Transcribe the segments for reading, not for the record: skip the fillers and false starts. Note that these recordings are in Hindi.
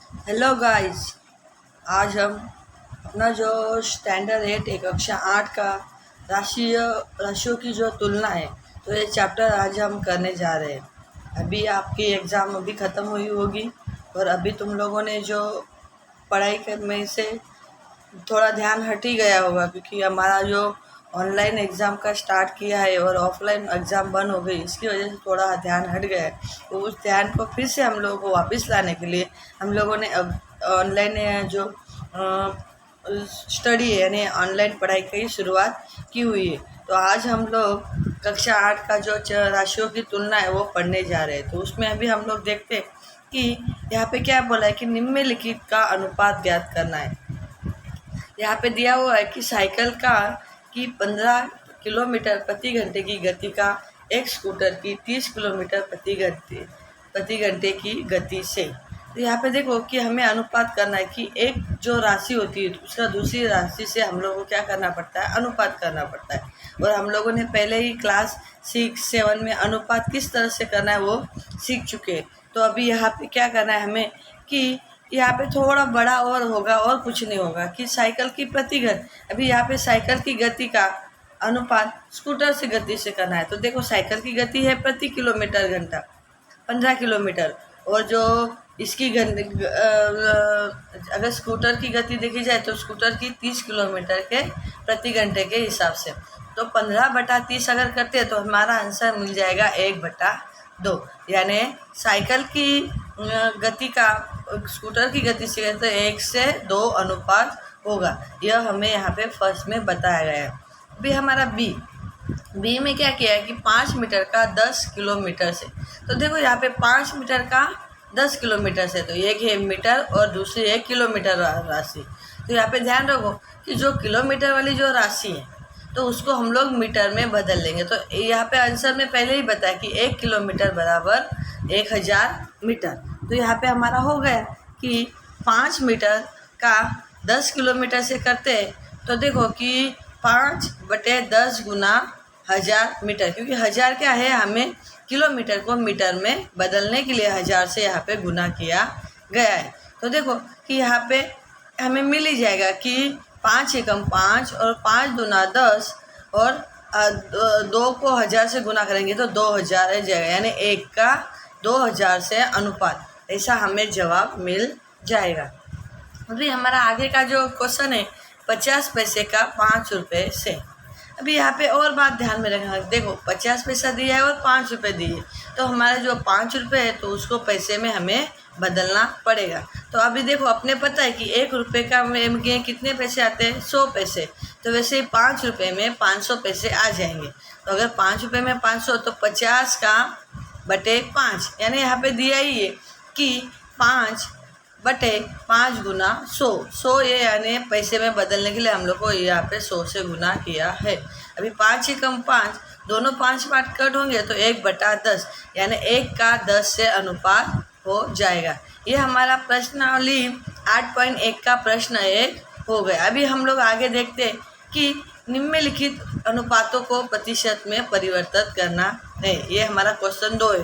Hello guys. आज हम अपना जो स्टैंडर्ड 8 कक्षा 8 का राशियों की जो तुलना है, तो ये चैप्टर आज हम करने जा रहे हैं। अभी आपकी एग्ज़ाम अभी ख़त्म हुई होगी और अभी तुम लोगों ने जो पढ़ाई में से थोड़ा ध्यान हट ही गया होगा, क्योंकि हमारा जो ऑनलाइन एग्ज़ाम का स्टार्ट किया है और ऑफलाइन एग्ज़ाम बंद हो गई, इसकी वजह से थोड़ा ध्यान हट गया है। तो उस ध्यान को फिर से हम लोगों को वापस लाने के लिए हम लोगों ने अब ऑनलाइन जो स्टडी है, यानी ऑनलाइन पढ़ाई की शुरुआत की हुई है। तो आज हम लोग कक्षा 8 का जो राशियों की तुलना है वो पढ़ने जा रहे हैं। तो उसमें अभी हम लोग देखते हैं कि यहाँ पे क्या बोला है कि निम्नलिखित का अनुपात ज्ञात करना है। यहाँ पे दिया हुआ है कि साइकिल का की 15 किलोमीटर प्रति घंटे की गति का एक स्कूटर की 30 किलोमीटर प्रति घंटे की गति से। तो यहाँ पे देखो कि हमें अनुपात करना है कि एक जो राशि होती है उसका दूसरी राशि से हम लोगों को क्या करना पड़ता है, अनुपात करना पड़ता है। और हम लोगों ने पहले ही क्लास 6-7 में अनुपात किस तरह से करना है वो सीख चुके हैं। तो अभी यहाँ पे क्या करना है हमें कि यहाँ पे थोड़ा बड़ा और होगा और कुछ नहीं होगा कि साइकिल की अभी यहाँ पे साइकिल की गति का अनुपात स्कूटर से गति से करना है। तो देखो साइकिल की गति है प्रति किलोमीटर घंटा 15 किलोमीटर, और जो इसकी अगर स्कूटर की गति देखी जाए तो स्कूटर की 30 किलोमीटर के प्रति घंटे के हिसाब से। तो 15/30 अगर करते हैं तो हमारा आंसर मिल जाएगा 1/2, यानी साइकिल की गति का स्कूटर की गति से कहते हैं 1:2 अनुपात होगा। यह हमें यहाँ पे फर्स्ट में बताया गया है। अभी हमारा बी में क्या किया है कि 5 मीटर का 10 किलोमीटर से। तो देखो यहाँ पे 5 मीटर का 10 किलोमीटर से, तो एक है मीटर और दूसरी है किलोमीटर राशि। तो यहाँ पे ध्यान रखो कि जो किलोमीटर वाली जो राशि है तो उसको हम लोग मीटर में बदल लेंगे। तो यहाँ पे आंसर में पहले ही बताया कि 1 किलोमीटर बराबर 1000 मीटर। तो यहाँ पे हमारा हो गया कि 5 मीटर का 10 किलोमीटर से करते हैं तो देखो कि 5/10 गुना 1000 मीटर, क्योंकि 1000 क्या है, हमें किलोमीटर को मीटर में बदलने के लिए 1000 से यहाँ पे गुना किया गया है। तो देखो कि यहाँ पे हमें मिल ही जाएगा कि 5 एकम 5 और 5 दूना 10 और 2 को 1000 से गुना करेंगे तो 2000 रह जाएगा, यानी 1 का 2000 से अनुपात, ऐसा हमें जवाब मिल जाएगा। अभी हमारा आगे का जो क्वेश्चन है 50 पैसे का 5 रुपये से। अभी यहाँ पे और बात ध्यान में रखना, देखो 50 पैसा दिया है और 5 रुपये दिए, तो हमारे जो 5 रुपये है तो उसको पैसे में हमें बदलना पड़ेगा। तो अभी देखो अपने पता है कि 1 रुपये का में कितने पैसे आते हैं, 100 पैसे। तो वैसे ही 5 रुपये में 500 पैसे आ जाएंगे। तो अगर 5 रुपये में 500 तो 50 का बटे 5, यानी यहाँ पे दिया ही है कि 5/5 गुना 100 ये यानी पैसे में बदलने के लिए हम लोग को यहाँ पे 100 से गुना किया है। अभी 5 एकम 5, दोनों 5 पार्ट कट होंगे तो 1/10, यानी 1 का 10 से अनुपात हो जाएगा। ये हमारा प्रश्नावली 8.1 का प्रश्न 1 हो गया। अभी हम लोग आगे देखते हैं कि निम्नलिखित अनुपातों को प्रतिशत में परिवर्तित करना है। ये हमारा क्वेश्चन 2 है।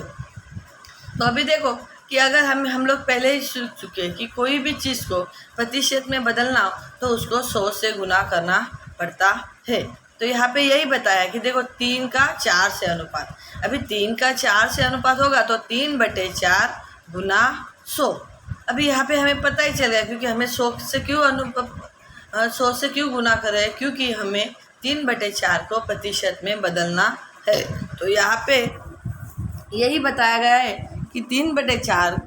तो अभी देखो कि अगर हम लोग पहले ही सीख चुके हैं कि कोई भी चीज़ को प्रतिशत में बदलना हो तो उसको 100 से गुना करना पड़ता है। तो यहाँ पे यही बताया कि देखो 3 का 4 से अनुपात। अभी 3 का 4 से अनुपात होगा तो 3/4 गुना 100। अभी यहाँ पे हमें पता ही चल गया, क्योंकि हमें 100 से क्यों गुना कर रहे हैं, क्योंकि हमें 3/4 को प्रतिशत में बदलना है। तो यहाँ पे यही बताया गया है कि 3/4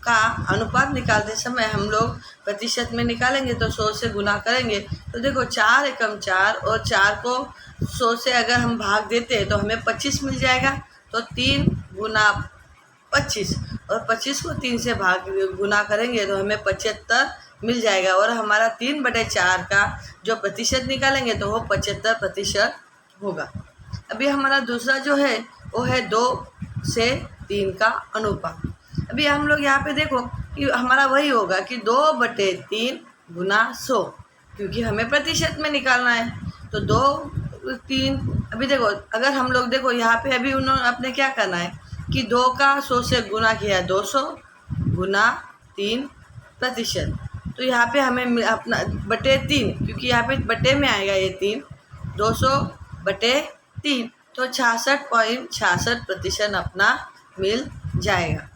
का अनुपात निकालते समय हम लोग प्रतिशत में निकालेंगे तो 100 से गुना करेंगे। तो देखो 4 एकम 4 और 4 को 100 से अगर हम भाग देते हैं तो हमें 25 मिल जाएगा। तो 3 गुना 25 और 25 को 3 से गुना करेंगे तो हमें 75 मिल जाएगा। और हमारा 3/4 का जो प्रतिशत निकालेंगे तो वो 75% होगा। अभी हमारा दूसरा जो है वो है 2 से 3 का अनुपात। अभी हम लोग यहाँ पे देखो कि हमारा वही होगा कि 2/3 गुना 100, क्योंकि हमें प्रतिशत में निकालना है। तो 2-3, अभी देखो अगर हम लोग देखो यहाँ पे अभी उन्होंने अपने क्या करना है कि 2 का 100 से गुना किया 200 गुना 3 प्रतिशत। तो यहाँ पे हमें अपना बटे 3, क्योंकि यहाँ पे बटे में आएगा ये 3, 200 बटे 3, तो 66.66% अपना मिल जाएगा।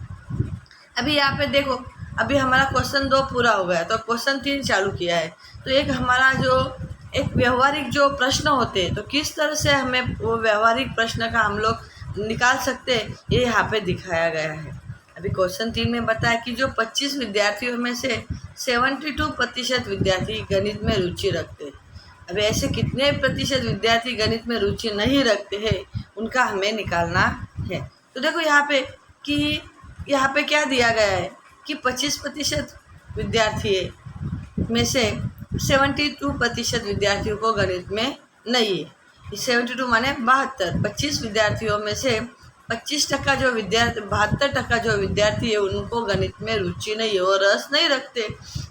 अभी यहाँ पे देखो, अभी हमारा क्वेश्चन 2 पूरा हो गया, तो क्वेश्चन 3 चालू किया है। तो एक हमारा जो एक व्यवहारिक जो प्रश्न होते हैं, तो किस तरह से हमें वो व्यवहारिक प्रश्न का हम लोग निकाल सकते हैं, ये यहाँ पे दिखाया गया है। अभी क्वेश्चन 3 में बताया कि जो 25 विद्यार्थियों में से 72% विद्यार्थी गणित में रुचि रखते हैं। अभी ऐसे कितने प्रतिशत विद्यार्थी गणित में रुचि नहीं रखते हैं, उनका हमें निकालना है। तो देखो यहाँ पे कि यहाँ पे क्या दिया गया है कि 25% विद्यार्थी में से 72% विद्यार्थियों को गणित में नहीं है। 72 माने 72, 25 विद्यार्थियों में से 25% जो विद्यार्थी 72% जो विद्यार्थी है उनको गणित में रुचि नहीं है और रस नहीं रखते।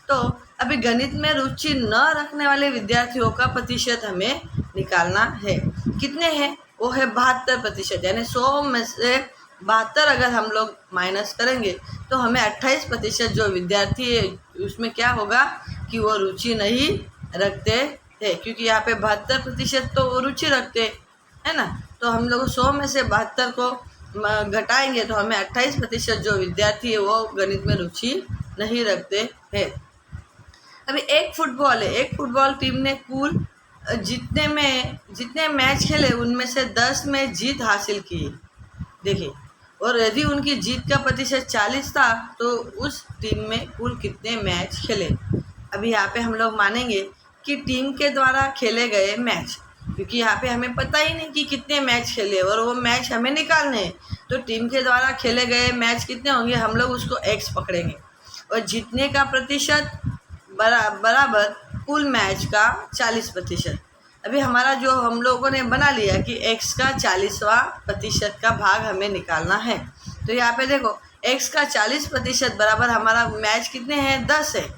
तो अभी गणित में रुचि न रखने वाले विद्यार्थियों का प्रतिशत हमें निकालना है। कितने हैं? वो है 72%, यानी 100 में से 72 अगर हम लोग माइनस करेंगे तो हमें 28% जो विद्यार्थी है उसमें क्या होगा कि वो रुचि नहीं रखते हैं, क्योंकि यहाँ पे 72% तो वो रुचि रखते है ना। तो हम लोग 100 में से 72 को घटाएंगे तो हमें 28% जो विद्यार्थी है वो गणित में रुचि नहीं रखते हैं। अभी एक फुटबॉल है, एक फुटबॉल टीम ने कुल जितने मैच खेले उनमें से 10 में जीत हासिल की। देखिए, और यदि उनकी जीत का प्रतिशत 40 था तो उस टीम में कुल कितने मैच खेले। अभी यहाँ पे हम लोग मानेंगे कि टीम के द्वारा खेले गए मैच, क्योंकि यहाँ पे हमें पता ही नहीं कि कितने मैच खेले और वो मैच हमें निकालने हैं। तो टीम के द्वारा खेले गए मैच कितने होंगे, हम लोग उसको x पकड़ेंगे, और जीतने का प्रतिशत बराबर कुल मैच का 40%। अभी हमारा जो हम लोगों ने बना लिया कि x का 40% का भाग हमें निकालना है। तो यहाँ पे देखो, x का 40% बराबर हमारा मैच कितने हैं, 10 है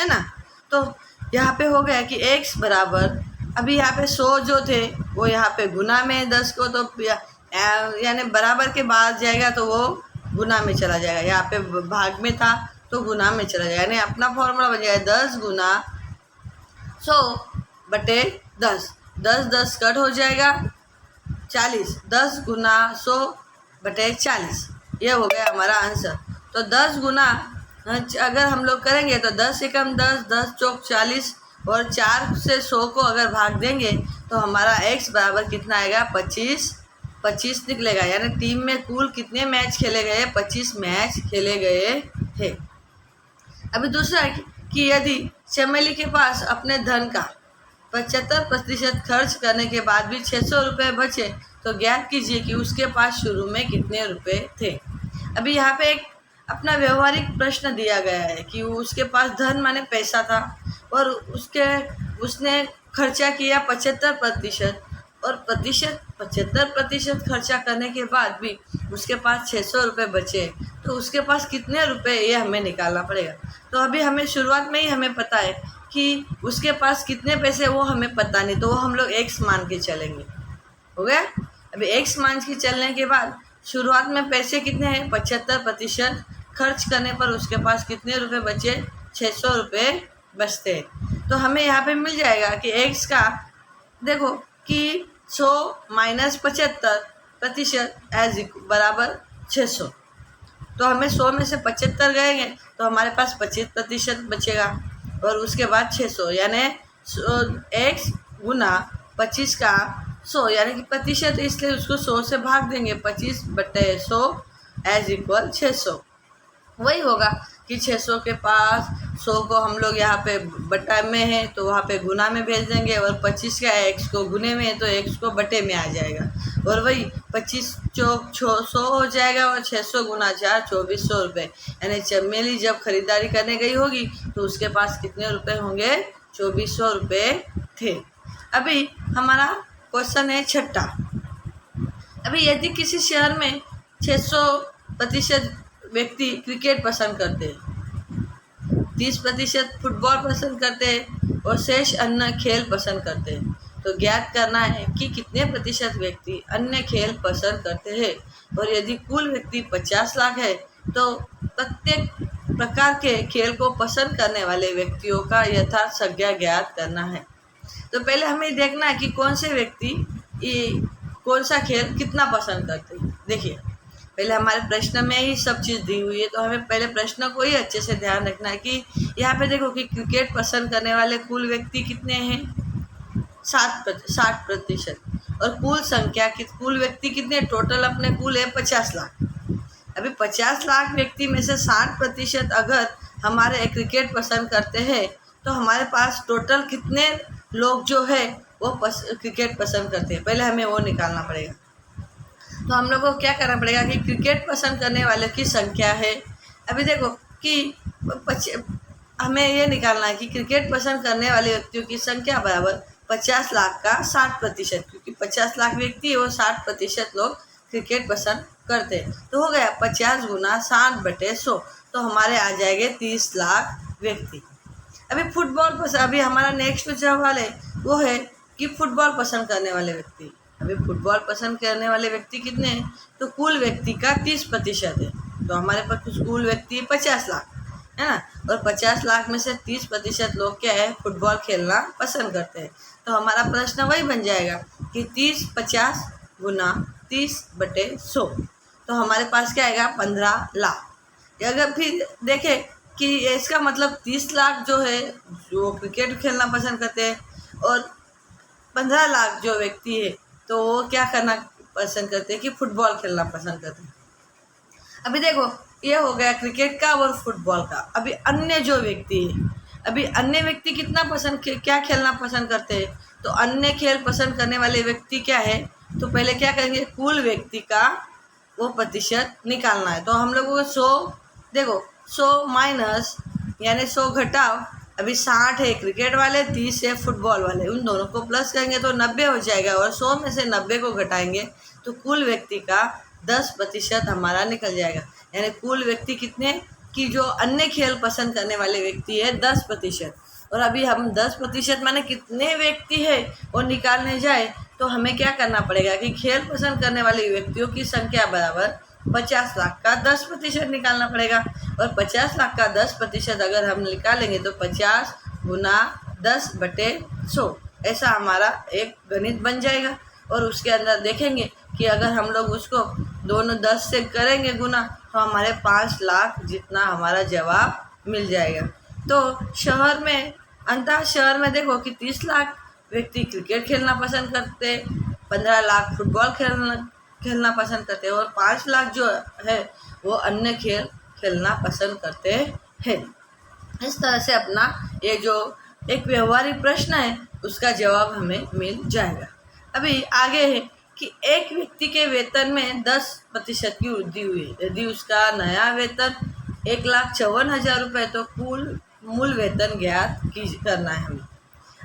ना। तो यहाँ पे हो गया कि x बराबर, अभी यहाँ पे 100 जो थे वो यहाँ पे गुना में 10 को, तो यानी बराबर के बाद जाएगा तो वो गुना में चला जाएगा। यहाँ पे भाग में था तो गुना में चला जाएगा, यानी अपना फॉर्मूला बन जाएगा 10 गुना 100 बटे 10, 10 कट हो जाएगा 40, 10 गुना 100 बटे 40, ये हो गया हमारा आंसर। तो 10 गुना अगर हम लोग करेंगे तो 10 से कम 10, 10 चौक 40, और 4 से 100 को अगर भाग देंगे तो हमारा x बराबर कितना आएगा, 25 निकलेगा। यानी टीम में कुल कितने मैच खेले गए, 25 मैच खेले गए थे। अभी दूसरा है कि यदि चमेली के पास अपने धन का 75% खर्च करने के बाद भी 600 रुपये बचे तो ज्ञात कीजिए कि उसके पास शुरू में कितने रुपए थे। अभी यहाँ पे एक अपना व्यवहारिक प्रश्न दिया गया है कि उसके पास धन माने पैसा था और उसने खर्चा किया 75%, और 75% खर्चा करने के बाद भी उसके पास 600 रुपये बचे, तो उसके पास कितने रुपए ये हमें निकालना पड़ेगा। तो अभी हमें शुरुआत में ही हमें पता है कि उसके पास कितने पैसे वो हमें पता नहीं, तो वो हम लोग x मान के चलेंगे। हो गया। अभी x मान के चलने के बाद शुरुआत में पैसे कितने हैं, 75% खर्च करने पर उसके पास कितने रुपए बचे, 600 रुपये बचते हैं। तो हमें यहाँ पे मिल जाएगा कि x का देखो कि 100 माइनस 75% एज बराबर 600। तो हमें 100 में से 75 गएंगे तो हमारे पास 25% बचेगा, और उसके बाद 600 यानी x गुना 25 का 100 यानी कि प्रतिशत, इसलिए उसको 100 से भाग देंगे, 25 बटे 100 एज इक्वल 600। वही होगा कि 600 के पास 100 को हम लोग यहाँ पे बटा में है तो वहाँ पे गुना में भेज देंगे, और 25 का x को गुने में है तो x को बटे में आ जाएगा, और वही 25 चौक 100 हो जाएगा, और 600 गुना 4 2400 रुपये। यानी चमेली जब खरीदारी करने गई होगी तो उसके पास कितने रुपए होंगे, 2400 रुपये थे। अभी हमारा क्वेश्चन है छठा। अभी यदि किसी शहर में 600% व्यक्ति क्रिकेट पसंद करते हैं, 30% फुटबॉल पसंद करते हैं और शेष अन्य खेल पसंद करते हैं, तो ज्ञात करना है कि कितने प्रतिशत व्यक्ति अन्य खेल पसंद करते हैं। और यदि कुल व्यक्ति 50 लाख है तो प्रत्येक प्रकार के खेल को पसंद करने वाले व्यक्तियों का यथार्थ संज्ञा ज्ञात करना है। तो पहले हमें देखना है कि कौन से व्यक्ति ये कौन सा खेल कितना पसंद करते हैं। देखिए, पहले हमारे प्रश्न में ही सब चीज़ दी हुई है, तो हमें पहले प्रश्न को ही अच्छे से ध्यान रखना है कि यहाँ पे देखो कि क्रिकेट पसंद करने वाले कुल व्यक्ति कितने हैं, 60%। और कुल संख्या कुल व्यक्ति कितने, टोटल अपने कुल है 50 लाख। अभी 50 लाख व्यक्ति में से 60% अगर हमारे क्रिकेट पसंद करते हैं तो हमारे पास टोटल कितने लोग जो है वो क्रिकेट पसंद करते हैं, पहले हमें वो निकालना पड़ेगा। तो हम लोग को क्या करना पड़ेगा कि क्रिकेट पसंद करने वाले की संख्या है, अभी देखो कि हमें ये निकालना है कि क्रिकेट पसंद करने वाले व्यक्तियों की संख्या बराबर 50 लाख का 60%, क्योंकि 50 लाख व्यक्ति है वो 60% लोग क्रिकेट पसंद करते हैं। तो हो गया 50 गुना 60/100, तो हमारे आ जाएंगे 30 लाख व्यक्ति। अभी फुटबॉल पसंद, अभी हमारा नेक्स्ट जो सवाल है वो है कि फुटबॉल पसंद करने वाले व्यक्ति, अभी फुटबॉल पसंद करने वाले व्यक्ति कितने हैं, तो कुल व्यक्ति का 30% है, तो हमारे पास कुल व्यक्ति 50 लाख है ना, और 50 लाख में से 30% लोग क्या है, फुटबॉल खेलना पसंद करते हैं। तो हमारा प्रश्न वही बन जाएगा कि 50 गुना 30/100, तो हमारे पास क्या आएगा, 15 लाख। अगर फिर देखें कि इसका मतलब 30 लाख जो है जो क्रिकेट खेलना पसंद करते हैं और 15 लाख जो व्यक्ति है तो वो क्या करना पसंद करते हैं कि फुटबॉल खेलना पसंद करते हैं। अभी देखो ये हो गया क्रिकेट का और फुटबॉल का। अभी अन्य जो व्यक्ति है, अभी अन्य व्यक्ति कितना क्या खेलना पसंद करते हैं, तो अन्य खेल पसंद करने वाले व्यक्ति क्या है, तो पहले क्या करेंगे, कुल व्यक्ति का वो प्रतिशत निकालना है। तो हम लोगों को 100 देखो 100 माइनस यानी 100 घटाओ, अभी 60 है क्रिकेट वाले, 30 है फुटबॉल वाले, उन दोनों को प्लस करेंगे तो 90 हो जाएगा, और 100 में से 90 को घटाएंगे तो कुल व्यक्ति का 10% हमारा निकल जाएगा। यानी कुल व्यक्ति कितने कि जो अन्य खेल पसंद करने वाले व्यक्ति है 10%, और अभी हम 10% माने कितने व्यक्ति है वो निकालने जाए तो हमें क्या करना पड़ेगा कि खेल पसंद करने वाले व्यक्तियों की संख्या बराबर 50 लाख का 10% निकालना पड़ेगा। और 50 लाख का 10% अगर हम निकालेंगे तो 50 गुना 10/100 ऐसा हमारा एक गणित बन जाएगा। और उसके अंदर देखेंगे कि अगर हम लोग उसको दोनों 10 से करेंगे गुना तो हमारे 5 लाख जितना हमारा जवाब मिल जाएगा। तो शहर में अंतः शहर में देखो कि 30 लाख व्यक्ति क्रिकेट खेलना पसंद करते, 15 लाख फुटबॉल खेलना पसंद करते हैं, और 5 लाख जो है वो अन्य खेल खेलना पसंद करते हैं। इस तरह से अपना ये जो एक व्यवहारिक प्रश्न है उसका जवाब हमें मिल जाएगा। अभी आगे है कि एक व्यक्ति के वेतन में 10% की वृद्धि हुई, यदि उसका नया वेतन 1,54,000 रुपये, तो कुल मूल वेतन ज्ञात करना है हमें।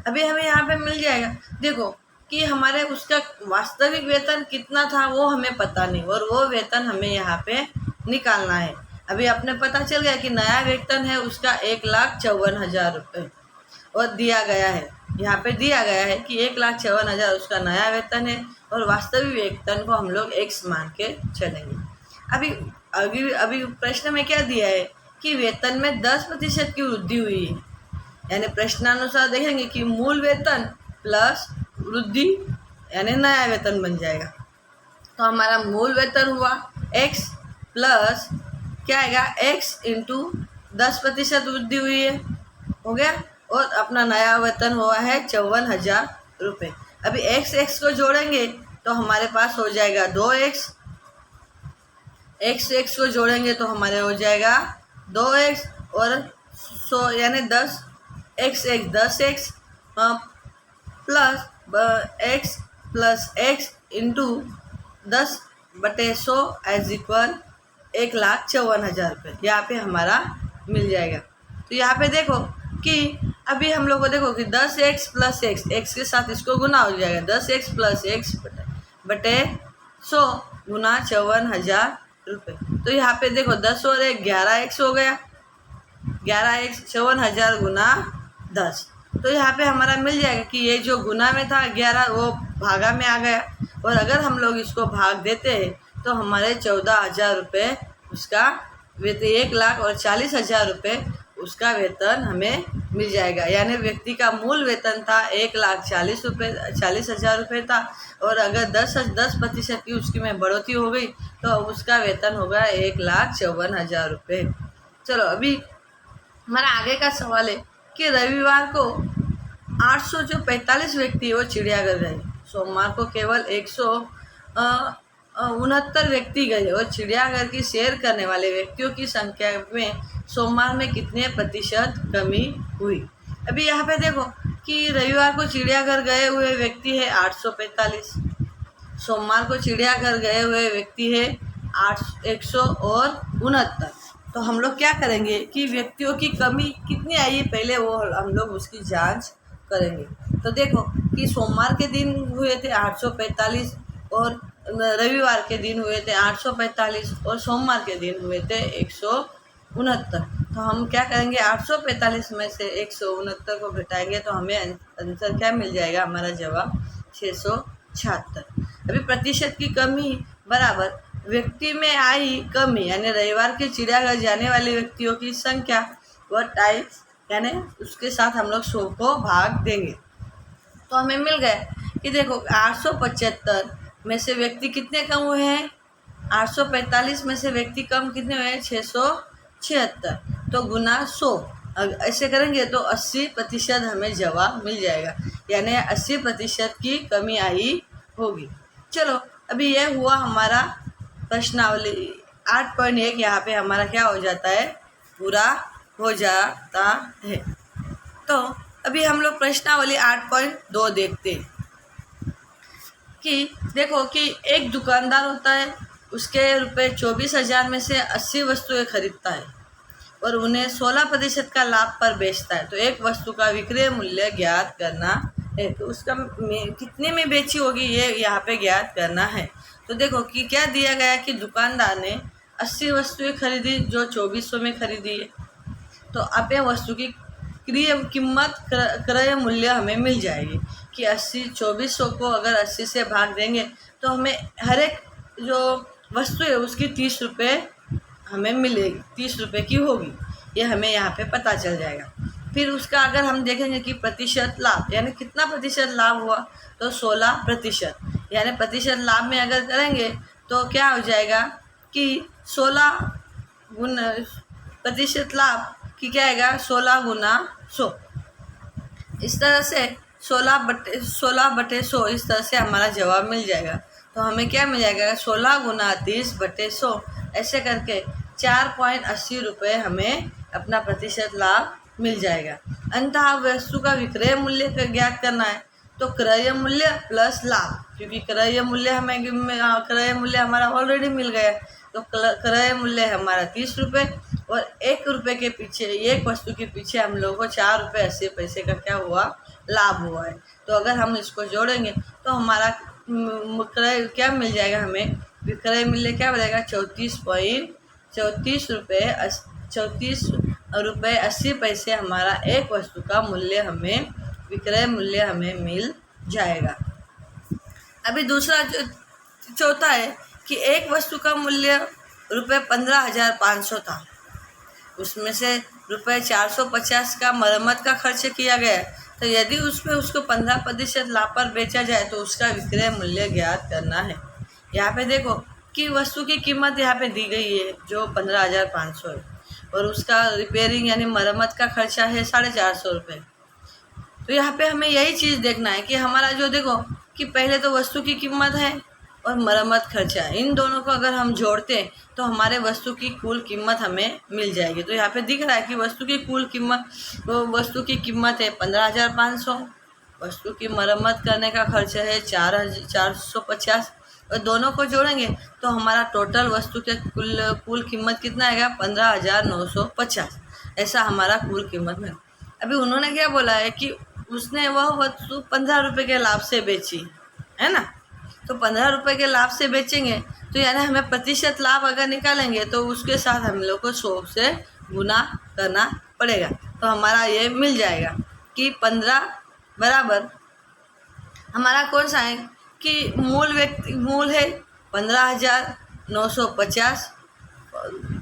अभी हमें यहाँ पे मिल जाएगा, देखो कि हमारे उसका वास्तविक वेतन कितना था वो हमें पता नहीं, और वो वेतन हमें यहाँ पे निकालना है। अभी अपने पता चल गया कि नया वेतन है उसका 1,54,000 रुपये, और दिया गया है यहाँ पे दिया गया है कि 1,54,000 उसका नया वेतन है, और वास्तविक वेतन को हम लोग x मान के चलेंगे। अभी अभी अभी प्रश्न में क्या दिया है कि वेतन में 10% की वृद्धि हुई है, यानी प्रश्नानुसार देखेंगे कि मूल वेतन प्लस वृद्धि यानी नया वेतन बन जाएगा। तो हमारा मूल वेतन हुआ x प्लस क्या आएगा, x इंटू 10% वृद्धि हुई है, हो गया, और अपना नया वेतन हुआ है 54,000 रुपये। अभी x को जोड़ेंगे तो हमारे पास हो जाएगा 2x, x को जोड़ेंगे तो हमारे हो जाएगा 2x, और 100 यानी 10x plus x plus x into 10/100 as equal 1,54,000 रुपये यहाँ पे हमारा मिल जाएगा। तो यहाँ पे देखो कि अभी हम लोग को देखो कि 10x प्लस x के साथ इसको गुना हो जाएगा, 10x प्लस x बटे 100 गुना 54,000 रुपये। तो यहाँ पे देखो 10 और 1 11x हो गया, 11x 54,000 गुना 10। तो यहाँ पे हमारा मिल जाएगा कि ये जो गुना में था 11 वो भागा में आ गया, और अगर हम लोग इसको भाग देते हैं तो हमारे 14,000 रुपये उसका 1,40,000 रुपये उसका वेतन हमें मिल जाएगा। यानी व्यक्ति का मूल वेतन था 1,40,000 रुपये था, और अगर 10% की उसकी में बढ़ोतरी हो गई तो उसका वेतन होगा 1,54,000 रुपये। चलो अभी हमारा आगे का सवाल है कि रविवार को 845 व्यक्ति वो चिड़ियाघर गए, सोमवार को केवल 169 व्यक्ति गए, और चिड़ियाघर की सैर करने वाले व्यक्तियों की संख्या में सोमवार में कितने प्रतिशत कमी हुई। अभी यहाँ पे देखो कि रविवार को चिड़ियाघर गए हुए व्यक्ति है 845, सोमवार को चिड़ियाघर गए हुए व्यक्ति है 169। तो हम लोग क्या करेंगे कि व्यक्तियों की कमी कितनी आई पहले वो हम लोग उसकी जांच करेंगे। तो देखो कि सोमवार के दिन हुए थे 845, और रविवार के दिन हुए थे 845, और सोमवार के दिन हुए थे 169। तो हम क्या करेंगे, 845 में से 169 को घटाएंगे तो हमें आंसर क्या मिल जाएगा, हमारा जवाब 676। अभी प्रतिशत की कमी बराबर व्यक्ति में आई कमी, यानी रविवार के चिड़ियाघर जाने वाले व्यक्तियों की संख्या व टाइप्स, यानी उसके साथ हम लोग 100 को भाग देंगे। तो हमें मिल गया कि देखो 875 में से व्यक्ति कितने कम हुए हैं, 845 में से व्यक्ति कम कितने हुए हैं, 676। तो गुना 100 ऐसे करेंगे तो 80% हमें जवाब मिल जाएगा, यानी 80% की कमी आई होगी। चलो अभी यह हुआ हमारा प्रश्नावली 8.1, यहाँ पे हमारा क्या हो जाता है, पूरा हो जाता है। तो अभी हम लोग प्रश्नावली 8.2 देखते हैं कि देखो कि एक दुकानदार होता है, उसके रुपये 24,000 में से 80 वस्तुएं खरीदता है और उन्हें 16% का लाभ पर बेचता है। तो एक वस्तु का विक्रय मूल्य ज्ञात करना है, तो उसका कितने में बेची होगी ये यहाँ पे ज्ञात करना है। तो देखो कि क्या दिया गया कि दुकानदार ने 80 वस्तुएं खरीदी जो 2400 में खरीदी है। तो अब यह वस्तु की क्रय मूल्य हमें मिल जाएगी कि 2400 को अगर 80 से भाग देंगे तो हमें हर एक जो वस्तु है उसकी 30 रुपये हमें मिलेगी, 30 रुपये की होगी, ये हमें यहाँ पे पता चल जाएगा। फिर उसका अगर हम देखेंगे कि प्रतिशत लाभ, यानी कितना प्रतिशत लाभ हुआ, तो 16%, यानी प्रतिशत लाभ में अगर करेंगे तो क्या हो जाएगा कि 16 गुना प्रतिशत लाभ की क्या आएगा, 16 गुना 100। इस तरह से 16/100 इस तरह से हमारा जवाब मिल जाएगा। तो हमें क्या मिल जाएगा, 16 गुना 30/100 ऐसे करके 4.80 रुपये हमें अपना प्रतिशत लाभ मिल जाएगा। अंततः वस्तु का विक्रय मूल्य ज्ञात करना है, तो क्रय मूल्य प्लस लाभ, क्योंकि क्रय मूल्य हमारा ऑलरेडी मिल गया, तो क्रय मूल्य हमारा 30 रुपये, और 1 रुपये के पीछे, एक वस्तु के पीछे हम लोगों को 4 रुपये 80 पैसे का क्या हुआ, लाभ हुआ है। तो अगर हम इसको जोड़ेंगे तो हमारा क्रय क्या मिल जाएगा, हमें विक्रय मूल्य क्या बनेगा, 34 रुपये 80 पैसे हमारा एक वस्तु का मूल्य हमें, विक्रय मूल्य हमें मिल जाएगा। अभी दूसरा चौथा है कि एक वस्तु का मूल्य रुपये 15,500 था, उसमें से रुपये 450 का मरम्मत का खर्च किया गया। तो यदि उसमें उसको 15% लाभ पर बेचा जाए तो उसका विक्रय मूल्य ज्ञात करना है। यहाँ पे देखो कि वस्तु की कीमत यहाँ पे दी गई है जो 15,500 है, और उसका रिपेयरिंग यानी मरम्मत का खर्चा है 450 रुपये। तो यहाँ पे हमें यही चीज़ देखना है कि हमारा जो देखो कि पहले तो वस्तु की कीमत है और मरम्मत खर्चा है, इन दोनों को अगर हम जोड़ते हैं तो हमारे वस्तु की कुल कीमत हमें मिल जाएगी। तो यहाँ पे दिख रहा है कि वस्तु की कुल कीमत, वस्तु की कीमत है 15,500, वस्तु की मरम्मत करने का खर्च है 450, और दोनों को जोड़ेंगे तो हमारा टोटल वस्तु के कुल कीमत कितना आएगा, 15,950, ऐसा हमारा कुल कीमत है। अभी उन्होंने क्या बोला है कि उसने वह वस्तु 15 रुपये के लाभ से बेची है ना, तो 15 रुपये के लाभ से बेचेंगे तो यानी हमें प्रतिशत लाभ अगर निकालेंगे तो उसके साथ हम लोग को 100 से गुना करना पड़ेगा। तो हमारा ये मिल जाएगा कि 15 बराबर हमारा कौन सा है कि मूल है 15,950,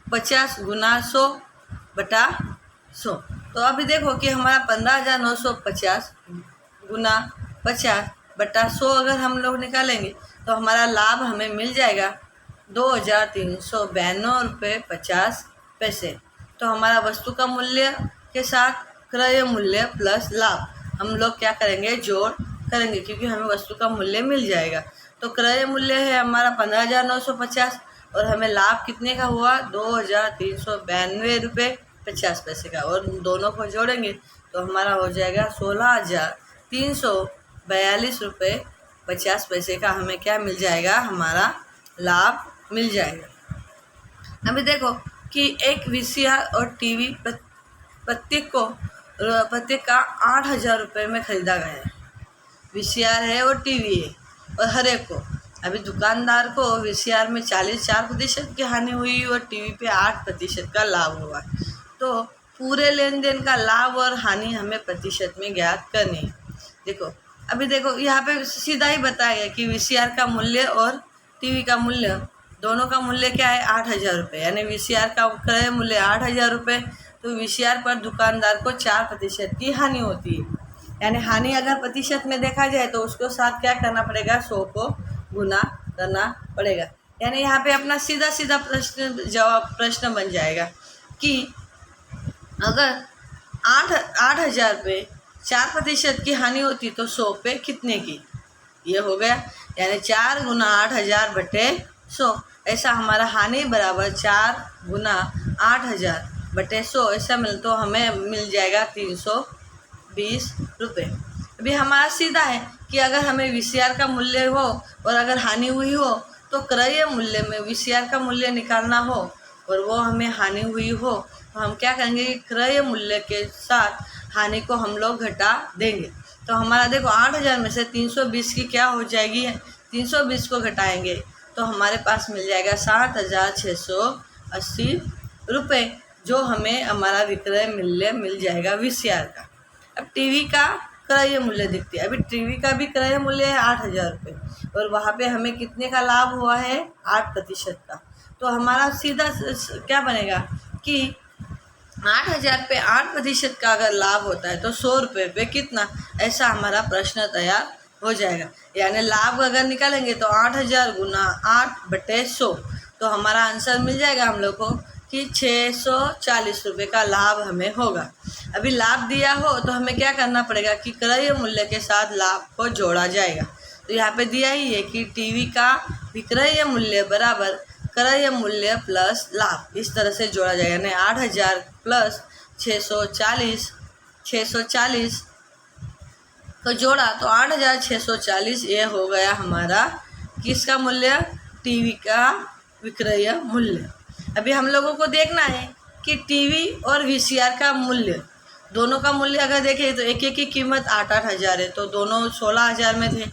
50 गुना 100/100। तो अभी देखो कि हमारा 15,950 गुना 50/100 अगर हम लोग निकालेंगे तो हमारा लाभ हमें मिल जाएगा 2,392.50 रुपये। तो हमारा वस्तु का मूल्य के साथ क्रय मूल्य प्लस लाभ हम लोग क्या करेंगे, जोड़ करेंगे, क्योंकि हमें वस्तु का मूल्य मिल जाएगा। तो क्रय मूल्य है हमारा 15,950 और हमें लाभ कितने का हुआ, 2,392.50 का, और दोनों को जोड़ेंगे तो हमारा हो जाएगा 16,342.50 का हमें क्या मिल जाएगा, हमारा लाभ मिल जाएगा। अभी देखो कि एक वीसीआर और टीवी प्रत्येक का 8,000 रुपये में खरीदा गया है। वीसीआर है और टीवी है और हर एक को। अभी दुकानदार को वीसीआर में 44% की हानि हुई और टीवी पे 8% का लाभ हुआ। तो पूरे लेन देन का लाभ और हानि हमें प्रतिशत में ज्ञात करनी है। देखो अभी देखो यहाँ पे सीधा ही बताया गया कि वीसीआर का मूल्य और टीवी का मूल्य, दोनों का मूल्य क्या है, 8,000 रुपये। यानी वीसीआर का क्रय मूल्य 8,000 रुपये, तो वीसीआर पर दुकानदार को 4% की हानि होती है। यानी हानि अगर प्रतिशत में देखा जाए तो उसको साथ क्या करना पड़ेगा, 100 को गुना करना पड़ेगा। यानी यहाँ पे अपना सीधा सीधा प्रश्न बन जाएगा कि अगर 8,000 पे 4% की हानि होती तो 100 पे कितने की, ये हो गया। यानी 4 गुना 8,000/100, ऐसा हमारा हानि बराबर 4 गुना 8,000/100 ऐसा तो हमें मिल जाएगा 320 रुपये। अभी हमारा सीधा है कि अगर हमें वीसीआर का मूल्य हो और अगर हानि हुई हो तो क्रय मूल्य में वीसीआर का मूल्य निकालना हो और वो हमें हानि हुई हो तो हम क्या करेंगे, क्रय मूल्य के साथ हानि को हम लोग घटा देंगे। तो हमारा देखो 8,000 में से 320 की क्या हो जाएगी, 320 को घटाएंगे तो हमारे पास मिल जाएगा 7,680 रुपये, जो हमें हमारा विक्रय मूल्य मिल जाएगा वीसीआर का। अब टीवी का क्रय मूल्य देखते हैं। अभी टीवी का भी क्रय मूल्य है 8,000 रुपये और वहाँ पे हमें कितने का लाभ हुआ है, 8% का। तो हमारा सीधा क्या बनेगा कि 8,000 पे 8% का अगर लाभ होता है तो 100 रुपये पे कितना, ऐसा हमारा प्रश्न तैयार हो जाएगा। यानी लाभ अगर निकालेंगे तो 8,000 गुना 8/100, तो हमारा आंसर मिल जाएगा हम लोग को कि 640 रुपये का लाभ हमें होगा। अभी लाभ दिया हो तो हमें क्या करना पड़ेगा कि क्रय मूल्य के साथ लाभ को जोड़ा जाएगा। तो यहाँ पे दिया ही है कि टीवी का विक्रय मूल्य बराबर क्रय मूल्य प्लस लाभ, इस तरह से जोड़ा जाएगा। यानी 8,000 प्लस 640 को जोड़ा तो 8,640 ये हो गया हमारा किसका मूल्य, कीवी का विक्रय मूल्य। अभी हम लोगों को देखना है कि टीवी और वीसीआर का मूल्य, दोनों का मूल्य अगर देखें तो एक की कीमत 8,000 है, तो दोनों 16,000 में थे।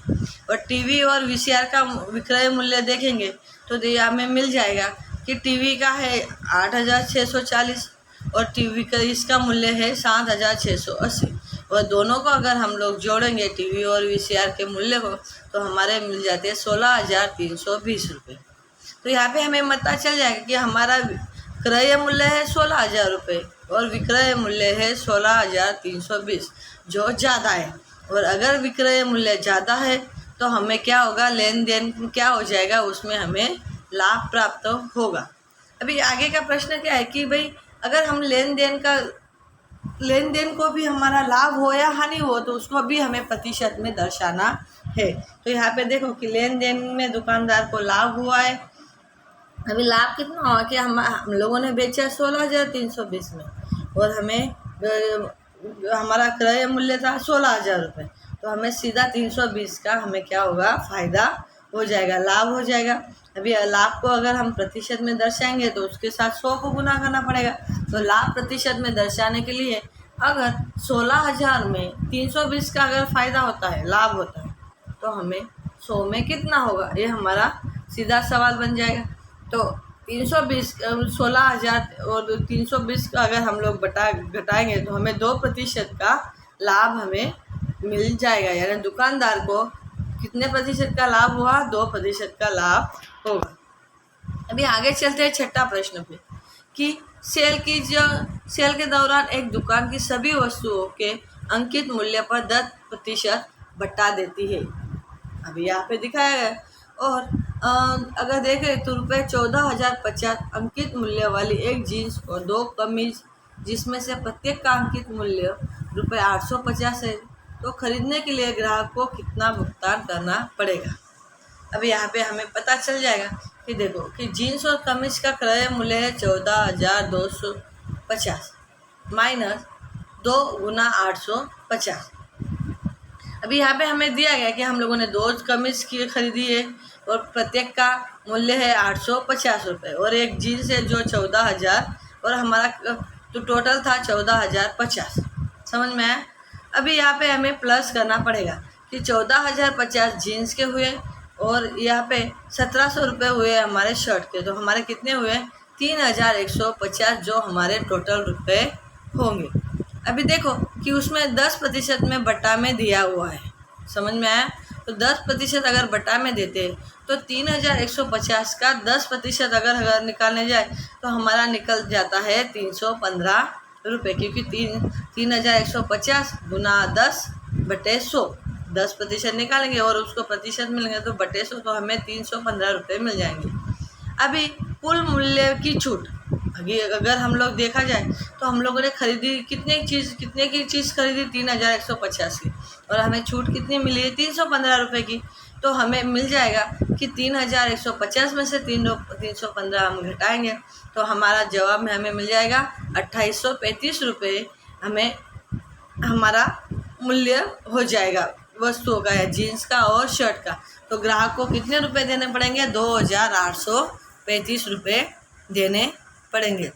और टीवी और वीसीआर का विक्रय मूल्य देखेंगे तो हमें मिल जाएगा कि टीवी का है 8,640 और टीवी का इसका मूल्य है 7,680, और दोनों को अगर हम लोग जोड़ेंगे टीवी और वीसीआर के मूल्य को तो हमारे मिल जाते हैं 16,320 रुपये। तो यहाँ पे हमें पता चल जाएगा कि हमारा क्रय मूल्य है 16,000 रुपये और विक्रय मूल्य है 16,320, जो ज़्यादा है। और अगर विक्रय मूल्य ज़्यादा है तो हमें क्या होगा, लेन देन क्या हो जाएगा, उसमें हमें लाभ प्राप्त होगा। अभी आगे का प्रश्न क्या है कि भाई अगर हम लेन देन को भी हमारा लाभ हो या हानि हो तो उसको भी हमें प्रतिशत में दर्शाना है। तो यहाँ पे देखो कि लेन देन में दुकानदार को लाभ हुआ है। अभी लाभ कितना हुआ कि हम लोगों ने बेचा 16,320 में और हमें हमारा क्रय मूल्य था 16,000 रुपये, तो हमें सीधा 320 का हमें क्या होगा, फ़ायदा हो जाएगा, लाभ हो जाएगा। अभी लाभ को अगर हम प्रतिशत में दर्शाएंगे तो उसके साथ 100 को गुना करना पड़ेगा। तो लाभ प्रतिशत में दर्शाने के लिए अगर 16,000 में 320 का अगर फ़ायदा होता है, लाभ होता है, तो हमें 100 में कितना होगा, ये हमारा सीधा सवाल बन जाएगा। तो 320 16,000 और 320 का अगर हम लोग घटाएंगे तो हमें 2% का लाभ हमें मिल जाएगा। यानी दुकानदार को कितने प्रतिशत का लाभ हुआ, 2% का लाभ होगा। अभी आगे चलते हैं छठा प्रश्न पे कि सेल के दौरान एक दुकान की सभी वस्तुओं के अंकित मूल्य पर 10% बटा देती है। अभी यहाँ पे दिखाया है। और अगर देखें तो ₹14,050 अंकित मूल्य वाली एक जीन्स और 2 कमीज, जिसमें से प्रत्येक का अंकित मूल्य ₹850 है, तो खरीदने के लिए ग्राहक को कितना भुगतान करना पड़ेगा। अभी यहाँ पे हमें पता चल जाएगा कि देखो कि जीन्स और कमीज का क्रय मूल्य है 14,250 माइनस 2 गुना 850। अभी यहाँ पे हमें दिया गया कि हम लोगों ने 2 कमीज की खरीदी है और प्रत्येक का मूल्य है 850 रुपये, और एक जीन्स है जो 14,000, और हमारा तो टोटल था 14,050। समझ में आया। अभी यहाँ पे हमें प्लस करना पड़ेगा कि 14,050 जीन्स के हुए और यहाँ पे 1,700 रुपये हुए हमारे शर्ट के, तो हमारे कितने हुए 3,150 जो हमारे टोटल रुपये होंगे। अभी देखो कि उसमें 10% में बटा में दिया हुआ है। समझ में आया। तो 10% अगर बटा में देते तो 3,150 का 10% अगर निकालने जाए तो हमारा निकल जाता है 315 रुपये, क्योंकि 3,150 गुना 10/100, 10% निकालेंगे और उसको प्रतिशत मिलेंगे तो बटे 100, तो हमें 315 रुपये मिल जाएंगे। अभी कुल मूल्य की छूट, अगर हम लोग देखा जाए तो हम लोगों ने खरीदी कितने की चीज़ खरीदी 3,150 की, और हमें छूट कितनी मिली है 315 रुपये की। तो हमें मिल जाएगा कि 3,150 में से 315 हम घटाएंगे तो हमारा जवाब में हमें मिल जाएगा 2,835 रुपये। हमें हमारा मूल्य हो जाएगा वस्तुओं का या जीन्स का और शर्ट का। तो ग्राहक को कितने रुपए देने पड़ेंगे 2,835 रुपये देने पड़ेंगे।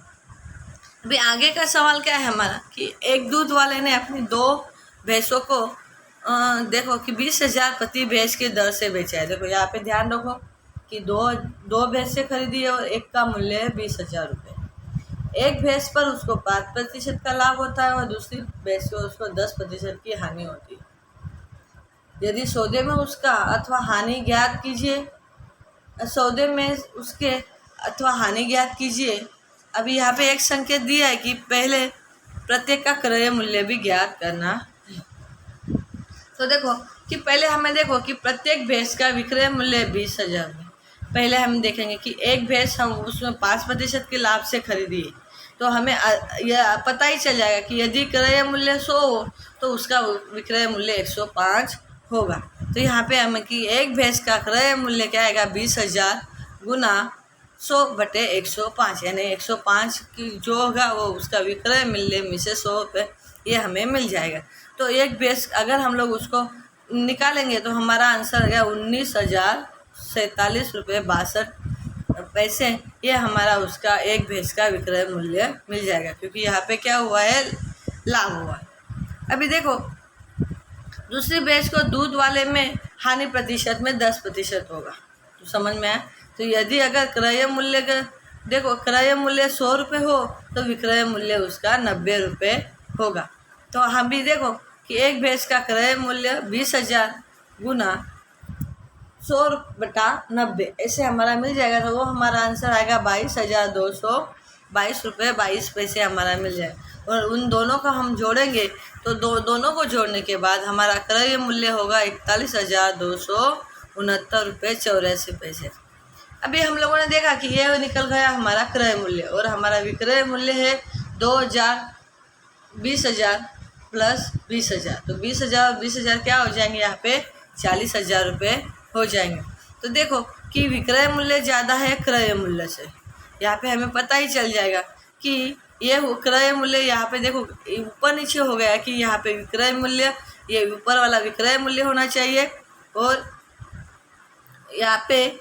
अभी आगे का सवाल क्या है हमारा कि एक दूध वाले ने अपनी 2 भैंसों को देखो कि 20,000 प्रति भैंस के दर से बेचा है। देखो यहाँ पे ध्यान रखो कि दो भैंसें खरीदी है और एक का मूल्य है 20,000 रुपये। एक भैंस पर उसको 5% का लाभ होता है और दूसरी भैंस को उसको 10% की हानि होती है। यदि सौदे में उसका अथवा हानि ज्ञात कीजिए, सौदे में उसके अथवा हानि ज्ञात कीजिए। अभी यहाँ पे एक संकेत दिया है कि पहले प्रत्येक का क्रय मूल्य भी ज्ञात करना है। तो देखो कि पहले हमें देखो कि प्रत्येक भैंस का विक्रय मूल्य 20,000 है। पहले हम देखेंगे कि एक भैंस हम उसमें 5% के लाभ से खरीदी है, तो हमें यह पता ही चल जाएगा कि यदि क्रय मूल्य 100 हो तो उसका विक्रय मूल्य 105 होगा। तो यहाँ पे हमें कि एक भैंस का क्रय मूल्य क्या आएगा 20,000 गुना 100/105, यानी 105 की जो होगा वो उसका विक्रय मूल्य में से 100 रुपये ये हमें मिल जाएगा। तो एक भैंस अगर हम लोग उसको निकालेंगे तो हमारा आंसर आ गया 19,047 रुपये 62 पैसे। ये हमारा उसका एक भैंस का विक्रय मूल्य मिल जाएगा, क्योंकि यहाँ पे क्या हुआ है लाभ हुआ। अभी देखो दूसरी भैंस को दूध वाले में हानि प्रतिशत में 10% होगा। तो समझ में आया। तो यदि अगर क्रय मूल्य का देखो क्रय मूल्य 100 रुपये हो तो विक्रय मूल्य उसका 90 रुपये होगा। तो हम भी देखो कि एक भैंस का क्रय मूल्य 20,000 गुना 100/90 ऐसे हमारा मिल जाएगा। तो वो हमारा आंसर आएगा 22,222 रुपये 22 पैसे हमारा मिल जाएगा। और उन दोनों का हम जोड़ेंगे तो दोनों को जोड़ने के बाद हमारा क्रय मूल्य होगा 41,269 रुपये 84 पैसे। अभी हम लोगों ने देखा कि यह निकल गया हमारा क्रय मूल्य, और हमारा विक्रय मूल्य है 20,000 प्लस 20,000। तो 20,000 और 20,000 क्या हो जाएंगे यहाँ पे 40,000 रुपये हो जाएंगे। तो देखो कि विक्रय मूल्य ज़्यादा है क्रय मूल्य से। यहाँ पे हमें पता ही चल जाएगा कि ये क्रय मूल्य यहाँ पे देखो ऊपर नीचे हो गया कि यहाँ पे विक्रय मूल्य ये ऊपर वाला विक्रय मूल्य होना चाहिए और यहाँ पे